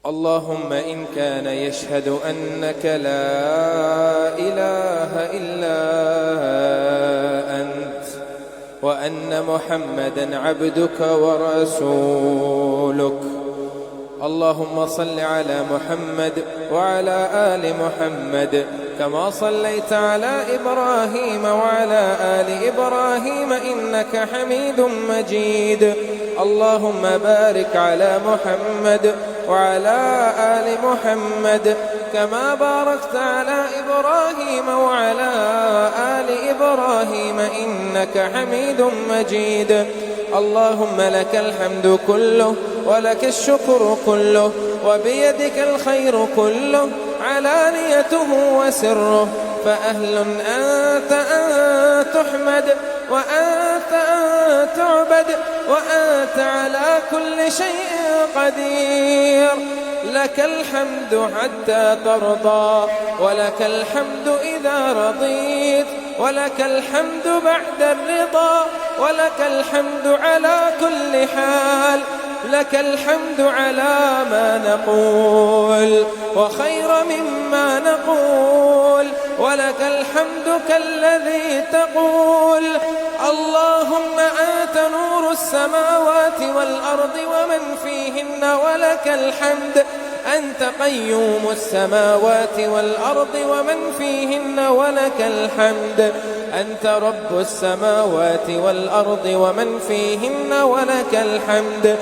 اللهم إن كان يشهد أنك لا إله إلا أنت وأن محمدًا عبدك ورسولك، اللهم صل على محمد وعلى آل محمد كما صليت على إبراهيم وعلى آل إبراهيم إنك حميد مجيد. اللهم بارك على محمد وعلى آل محمد كما باركت على إبراهيم وعلى آل إبراهيم إنك حميد مجيد. اللهم لك الحمد كله ولك الشكر كله وبيدك الخير كله علانيته وسره، فأهل أنت أن تحمد وأنت أن تعبد وأنت على كل شيء قدير. لك الحمد حتى ترضى ولك الحمد إذا رضيت ولك الحمد بعد الرضا ولك الحمد على كل حال. لك الحمد على ما نقول وخير مما نقول، ولك الحمد كالذي تقول. اللهم أنت نور السماوات والأرض ومن فيهن ولك الحمد. أنت قيوم السماوات والأرض ومن فيهن ولك الحمد. أنت رب السماوات والأرض ومن فيهن ولك الحمد.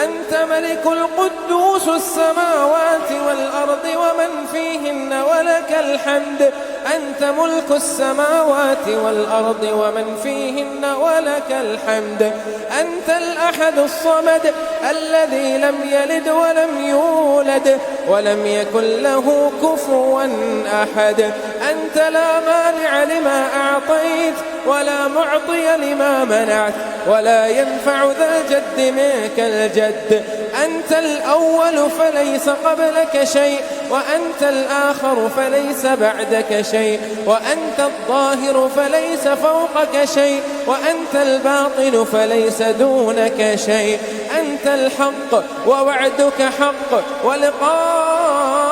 أنت ملك القدوس السماوات والأرض ومن فيهن ولك الحمد. أنت ملك السماوات والأرض ومن فيهن ولك الحمد. أنت الأحد الصمد الذي لم يلد ولم يولد ولم يكن له كفوا أحد. أنت لا مانع لما أعطيت ولا معطي لما منعت ولا ينفع ذا الجد منك الجد. أنت الأول فليس قبلك شيء وأنت الآخر فليس بعدك شيء وأنت الظاهر فليس فوقك شيء وأنت الباطن فليس دونك شيء. أنت الحق ووعدك حق ولقاؤك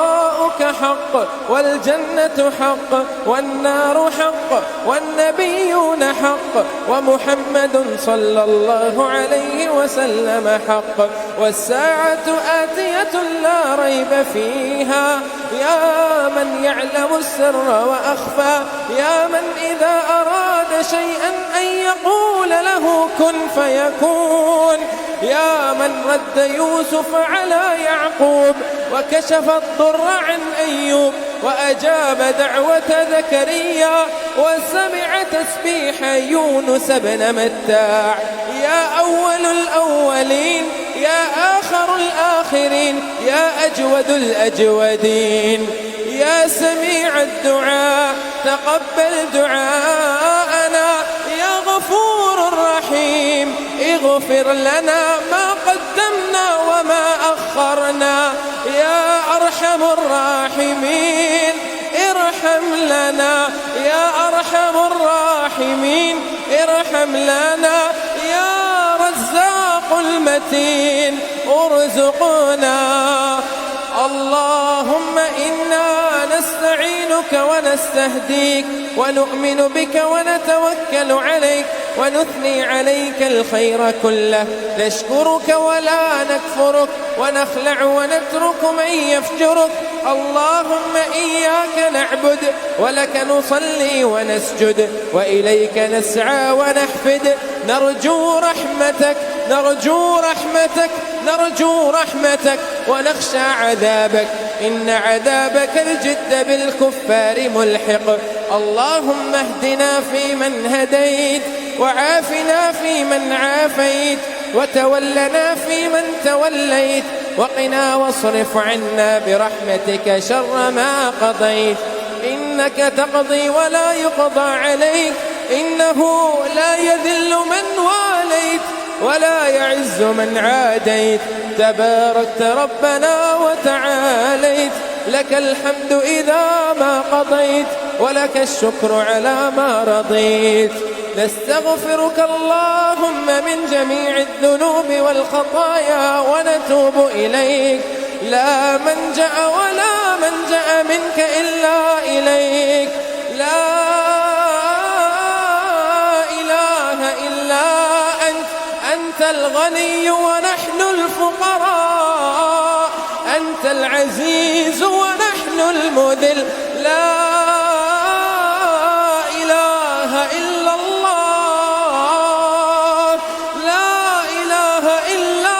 حق والجنة حق والنار حق والنبيون حق ومحمد صلى الله عليه وسلم حق والساعة آتية لا ريب فيها. يا من يعلم السر وأخفى، يا من إذا أراد شيئا أن يقول له كن فيكون، يا من رد يوسف على يعقوب وكشف الضر عن أيوب وأجاب دعوة زكريا وسمع تسبيح يونس بن متاع. يا أول الأولين يا آخر الآخرين يا أجود الأجودين، يا سميع الدعاء تقبل دعاءنا. يا غفور رحيم اغفر لنا ما قدمنا وما أخرنا. يا أرحم الراحمين ارحم لنا، يا أرحم الراحمين ارحم لنا. يا رزاق المتين ارزقنا. اللهم إنا نستعينك ونستهديك ونؤمن بك ونتوكل عليك ونثني عليك الخير كله، نشكرك ولا نكفرك ونخلع ونترك من يفجرك. اللهم إياك نعبد ولك نصلي ونسجد وإليك نسعى ونحفد. نرجو رحمتك نرجو رحمتك نرجو رحمتك ونخشى عذابك، إن عذابك الجد بالكفار ملحق. اللهم اهدنا فيمن هديت وعافنا فيمن عافيت وتولنا فيمن توليت وقنا واصرف عنا برحمتك شر ما قضيت. إنك تقضي ولا يقضى عليك، إنه لا يذل من واليت ولا يعز من عاديت. تباركت ربنا وتعاليت، لك الحمد إذا ما قضيت ولك الشكر على ما رضيت. نستغفرك اللهم من جميع الذنوب والخطايا ونتوب إليك لا منجأ ولا منجأ منك إلا إليك. لا إله إلا أنت، أنت الغني ونحن الفقراء، أنت العزيز ونحن المذل. لا إله إلا الله، لا إله إلا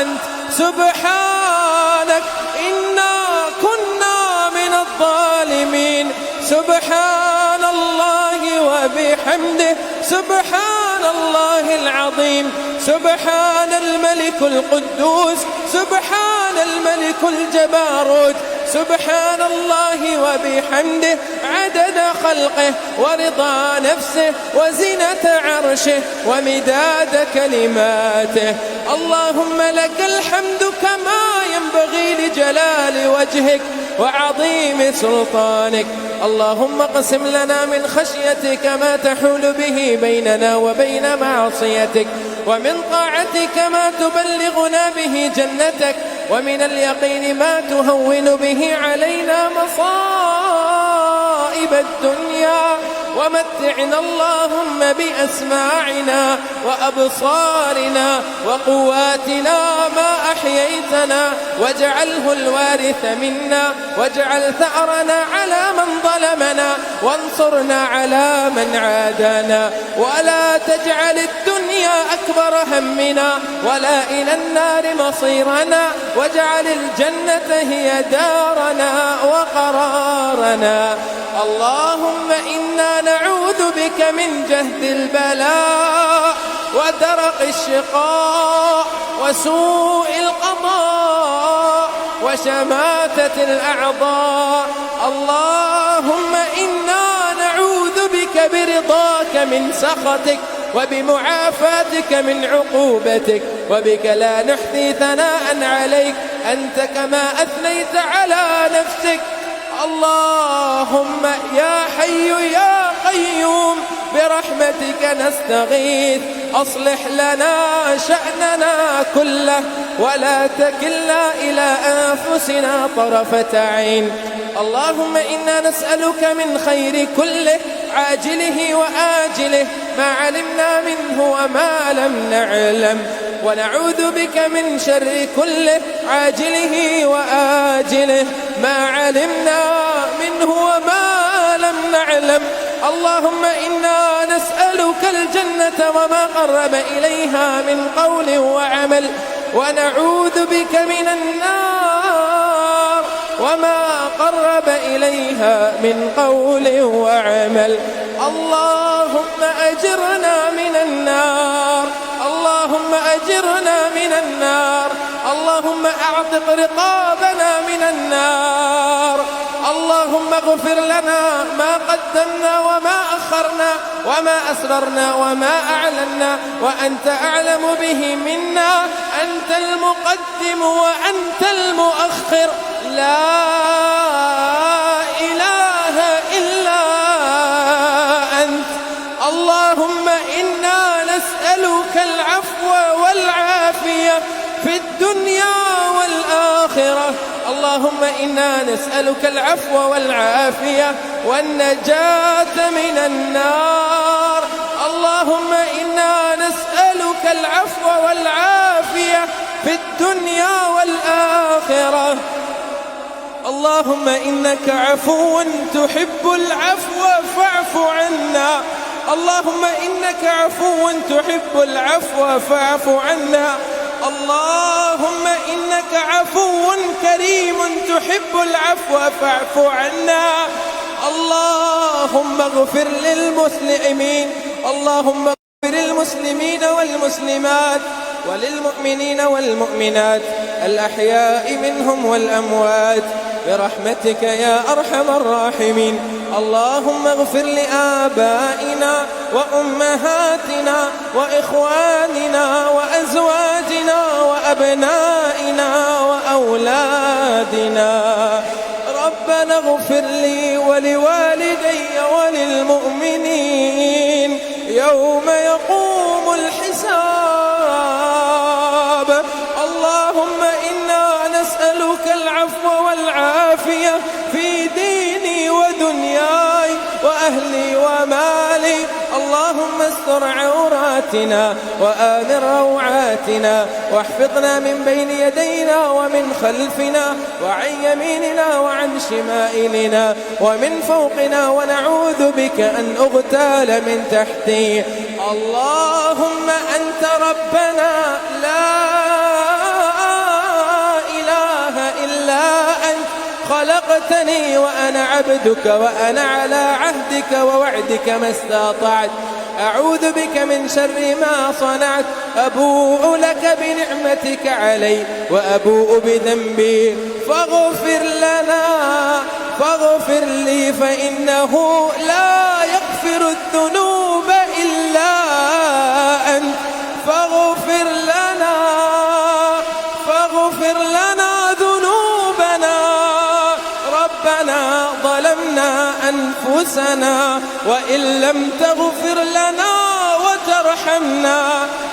أنت. سبحانك إنا كنا من الظالمين. سبحان الله وبحمده، سبحان الله العظيم، سبحان الملك القدوس، سبحان الملك الجباروت. سبحان الله وبحمده عدد خلقه ورضا نفسه وزنة عرشه ومداد كلماته. اللهم لك الحمد كما ينبغي لجلال وجهك وعظيم سلطانك. اللهم اقسم لنا من خشيتك ما تحول به بيننا وبين معصيتك، ومن طاعتك ما تبلغنا به جنتك، ومن اليقين ما تهون به علينا مصائب الدنيا. ومتعنا اللهم بأسماعنا وأبصارنا وقواتنا ما أحييتنا، واجعله الوارث منا، واجعل ثأرنا على من ظلمنا، وانصرنا على من عادانا، ولا تجعل الدنيا أكبر همنا ولا إلى النار مصيرنا، واجعل الجنة هي دارنا وقرارنا. اللهم إنا نعوذ بك من جهد البلاء ودرق الشقاء وسوء القضاء وشماتة الأعضاء. اللهم إنا نعوذ بك برضاك من سخطك وبمعافاتك من عقوبتك، وبك لا نحصي ثناء عليك أنت كما أثنيت على نفسك. اللهم يا حي يا قيوم برحمتك نستغيث، أصلح لنا شأننا كله ولا تكلنا إلى أنفسنا طرفة عين. اللهم إنا نسألك من خير كله عاجله وآجله ما علمنا منه وما لم نعلم، ونعوذ بك من شر كله عاجله وآجله ما علمنا منه وما لم نعلم. اللهم إنا نسألك الجنة وما قرب إليها من قول وعمل، ونعوذ بك من النار وما قرب إليها من قول وعمل. اللهم أجرنا من النار، اللهم أجرنا من النار، اللهم أعتق رقابنا من النار. اللهم اغفر لنا ما قدمنا وما أخرنا وما أسررنا وما أعلنا، وأنت أعلم به منا. أنت المقدم وأنت المؤخر، لا إله إلا أنت. اللهم إنا نسألك العفو والعافية في الدنيا والآخرة. اللهم إنا نسألك العفو والعافية والنجاة من النار. اللهم إنا نسألك العفو والعافية في الدنيا والآخرة. اللهم إنك عفو تحب العفو فاعف عنا. اللهم إنك عفو تحب العفو فاعف عنا. اللهم إنك عفو كريم تحب العفو فاعف عنا. اللهم اغفر للمسلمين، اللهم اغفر للمسلمين والمسلمات وللمؤمنين والمؤمنات الأحياء منهم والأموات برحمتك يا أرحم الراحمين. اللهم اغفر لآبائنا وأمهاتنا وإخواننا وأزواجنا وأبنائنا وأولادنا. ربنا اغفر لي ولوالدي وللمؤمنين يوم يقوم الحساب. اللهم إنا أسألك العفو والعافية في ديني ودنياي وأهلي ومالي. اللهم استر عوراتنا وآمن روعاتنا، واحفظنا من بين يدينا ومن خلفنا وعن يميننا وعن شمائلنا ومن فوقنا، ونعوذ بك أن أغتال من تحتي. اللهم أنت ربنا لا إله إلا أنت، خلقتني وأنا عبدك وأنا على عهدك ووعدك ما استطعت. أعوذ بك من شر ما صنعت، أبوء لك بنعمتك علي وأبوء بذنبي، فاغفر لي فإنه لا يغفر الذنوب إلا أنت. فاغفر لنا ذنوبنا. ربنا ظلمنا أنفسنا وإن لم تغفر لنا وترحمنا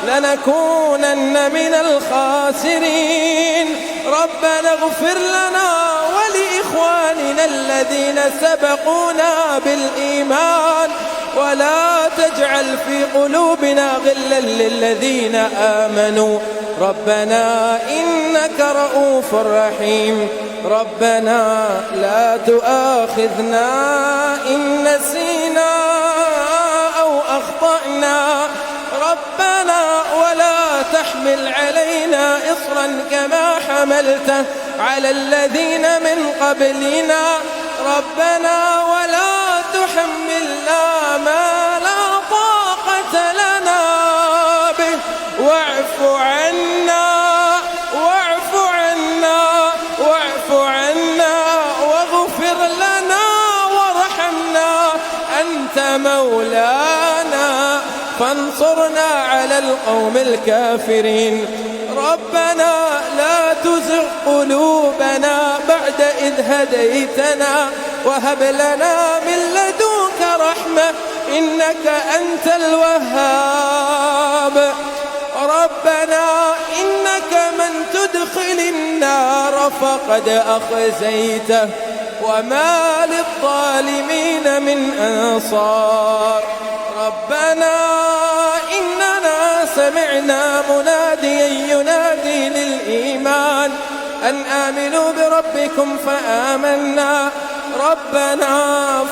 لنكونن من الخاسرين. ربنا اغفر لنا ولإخواننا الذين سبقونا بالإيمان، ولا تجعل في قلوبنا غلا للذين آمنوا. ربنا إنك رؤوف رحيم. ربنا لا تؤاخذنا إن نسينا أو أخطأنا. ربنا ولا تحمل علينا إصرا كما حملته على الذين من قبلنا. ربنا ولا تحملنا ما لا طاقة لنا به، واعف عنا واغفر لنا وارحمنا. أنت مولانا فانصرنا على القوم الكافرين. ربنا لا تزغ قلوبنا بعد إذ هديتنا، وهب لنا من لدنك رحمة إنك أنت الوهاب. ربنا إنك من تدخل النار فقد أخزيته، وما للظالمين من أنصار. ربنا إننا سمعنا مناديا ينادي للإيمان أن آمنوا بربكم فآمنا. ربنا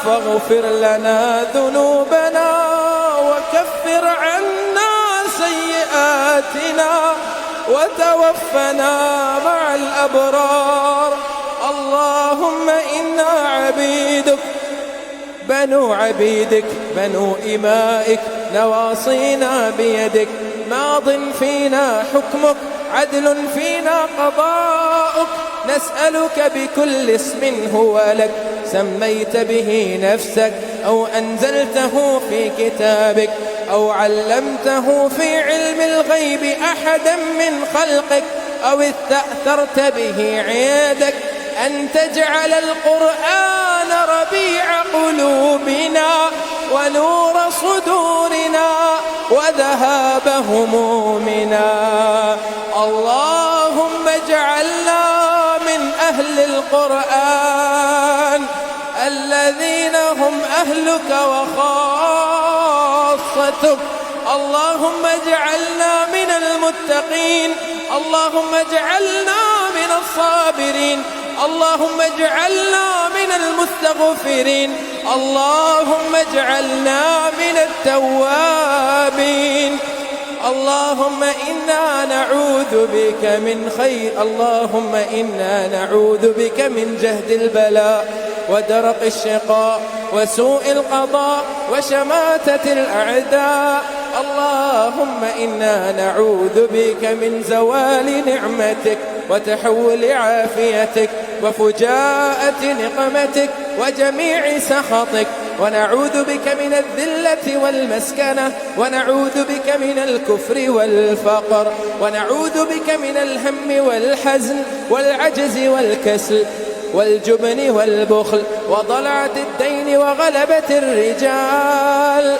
فاغفر لنا ذنوبنا وكفر عنا سيئاتنا وتوفنا مع الأبرار. اللهم إنا عبيدك بنو عبيدك بنو إمائك، نواصينا بيدك، ماض فينا حكمك، عدل فينا قضاؤك. نسألك بكل اسم هو لك سميت به نفسك أو أنزلته في كتابك أو علمته في علم الغيب أحدا من خلقك أو استأثرت به عندك أن تجعل القرآن ربيع قلوبنا ونور صدورنا وذهاب همومنا. اللهم اجعلنا من أهل القرآن الذين هم أهلك وخاصتك. اللهم اجعلنا من المتقين. اللهم اجعلنا من الصابرين. اللهم اجعلنا من المستغفرين. اللهم اجعلنا من التوابين. اللهم إنا نعوذ بك من خير. اللهم إنا نعوذ بك من جهد البلاء ودرق الشقاء وسوء القضاء وشماتة الأعداء. اللهم إنا نعوذ بك من زوال نعمتك وتحول عافيتك وفجاءة نقمتك وجميع سخطك، ونعوذ بك من الذلة والمسكنة، ونعوذ بك من الكفر والفقر، ونعوذ بك من الهم والحزن والعجز والكسل والجبن والبخل وضلعة الدين وغلبة الرجال.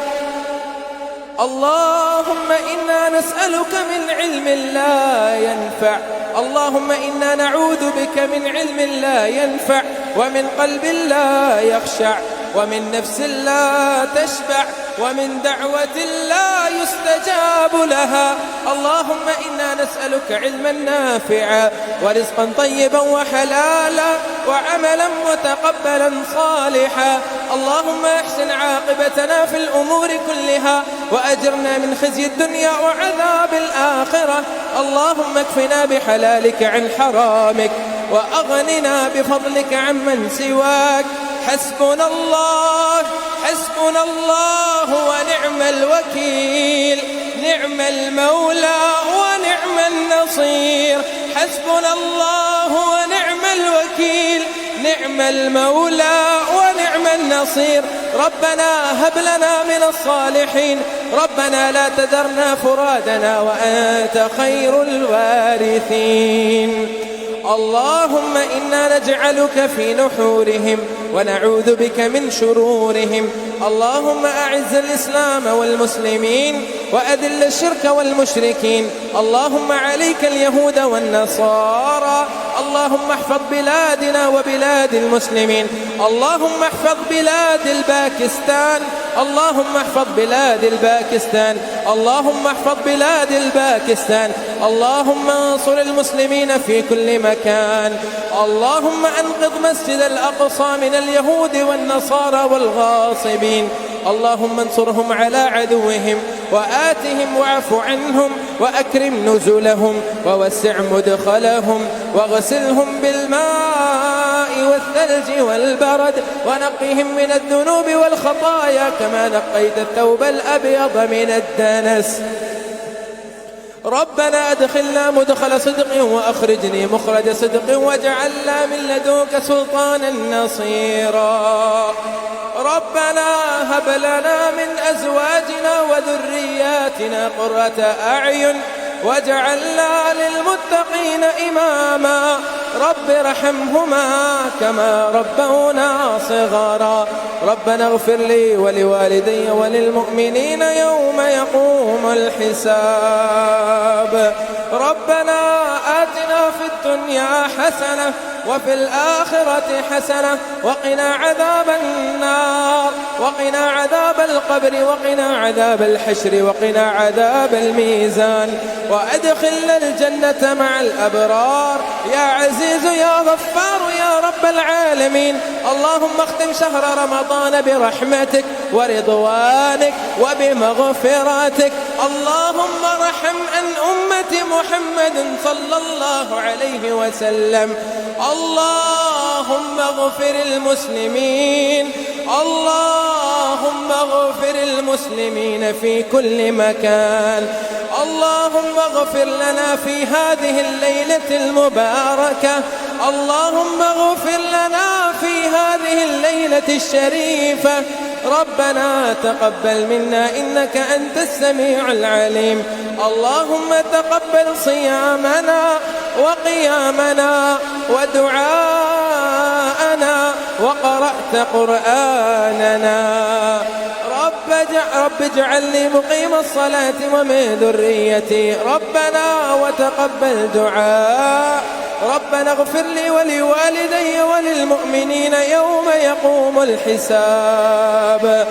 اللهم إنا نسألك من علم لا ينفع اللهم إنا نعوذ بك من علم لا ينفع، ومن قلب لا يخشع، ومن نفس لا تشبع، ومن دعوة لا يستجاب لها. اللهم إنا نسألك علما نافعا، ورزقا طيبا وحلالا، وعملا متقبلا صالحا. اللهم احسن عاقبتنا في الأمور كلها، وأجرنا من خزي الدنيا وعذاب الآخرة. اللهم اكفنا بحلالك عن حرامك، وأغننا بفضلك عمن سواك. حسبنا الله حسبنا الله ونعم الوكيل، نعم المولى ونعم النصير. حسبنا الله ونعم الوكيل، نعم المولى ونعم النصير. ربنا هب لنا من الصالحين، ربنا لا تذرنا فرادنا وأنت خير الوارثين. اللهم إنا نجعلك في نحورهم ونعوذ بك من شرورهم. اللهم أعز الإسلام والمسلمين، وأذل الشرك والمشركين. اللهم عليك اليهود والنصارى. اللهم احفظ بلادنا وبلاد المسلمين. اللهم احفظ بلاد الباكستان. اللهم احفظ بلاد الباكستان. اللهم احفظ بلاد الباكستان. اللهم انصر المسلمين في كل مكان. اللهم أنقذ مسجد الأقصى من اليهود والنصارى والغاصبين. اللهم انصرهم على عدوهم، وآتهم واعف عنهم، وأكرم نزلهم، ووسع مدخلهم، واغسلهم بالماء والثلج والبرد، ونقهم من الذنوب والخطايا كما نقيت الثوب الأبيض من الدنس. ربنا أدخلنا مدخل صدق، وأخرجني مخرج صدق، واجعلنا من لدنك سلطانا نصيرا. ربنا هب لنا من أزواجنا وذرياتنا قرة أعين، واجعلنا للمتقين إماما. رب ارحمهما كما ربونا صغارا. ربنا اغفر لي ولوالدي وللمؤمنين يوم يقوم الحساب. ربنا آتنا في الدنيا حسنة، وفي الآخرة حسنة، وقنا عذاب النار، وقنا عذاب القبر، وقنا عذاب الحشر، وقنا عذاب الميزان، وأدخلنا الجنة مع الأبرار يا عزيز يا غفار يا رب العالمين. اللهم اختم شهر رمضان برحمتك ورضوانك وبمغفرتك. اللهم ارحم عن أمة محمد صلى الله عليه وسلم. اللهم اغفر المسلمين، اللهم اغفر المسلمين في كل مكان. اللهم اغفر لنا في هذه الليلة المباركة. اللهم اغفر لنا في هذه الليلة الشريفة. ربنا تقبل منا إنك أنت السميع العليم. اللهم تقبل صيامنا وقيامنا ودعاءنا وقرأت قرآننا. رب اجعلني مقيم الصلاة ومن ذريتي. ربنا وتقبل دعاء. ربنا اغفر لي ولوالدي وللمؤمنين يوم يقوم الحساب.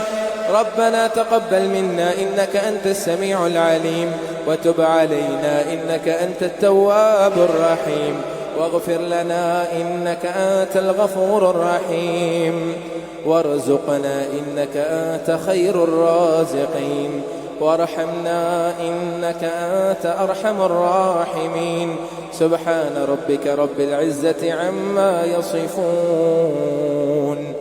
ربنا تقبل منا إنك أنت السميع العليم، وتب علينا إنك أنت التواب الرحيم، واغفر لنا إنك أنت الغفور الرحيم، وارزقنا إنك أنت خير الرازقين، وارحمنا إنك أنت أرحم الراحمين. سبحان ربك رب العزة عما يصفون،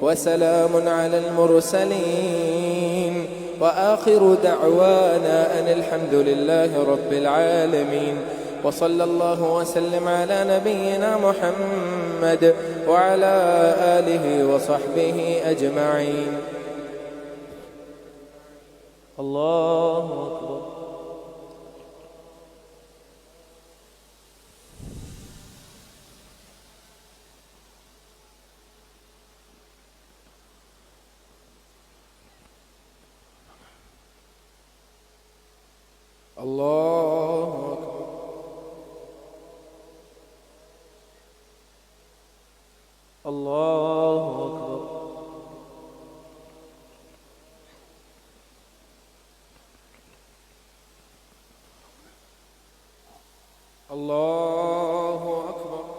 وسلام على المرسلين، وآخر دعوانا أن الحمد لله رب العالمين. وصلى الله وسلم على نبينا محمد وعلى آله وصحبه أجمعين. الله أكبر. الله أكبر. الله أكبر. الله أكبر.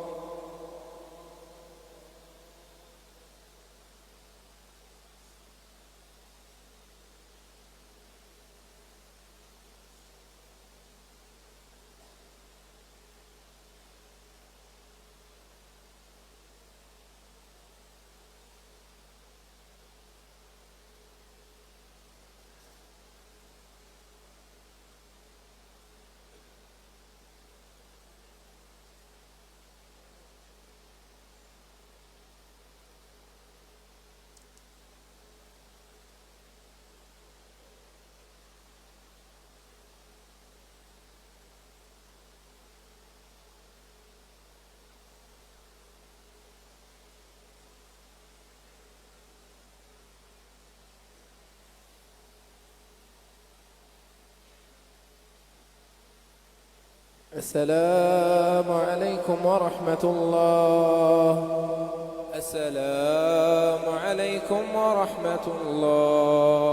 السلام عليكم ورحمة الله. السلام عليكم ورحمة الله.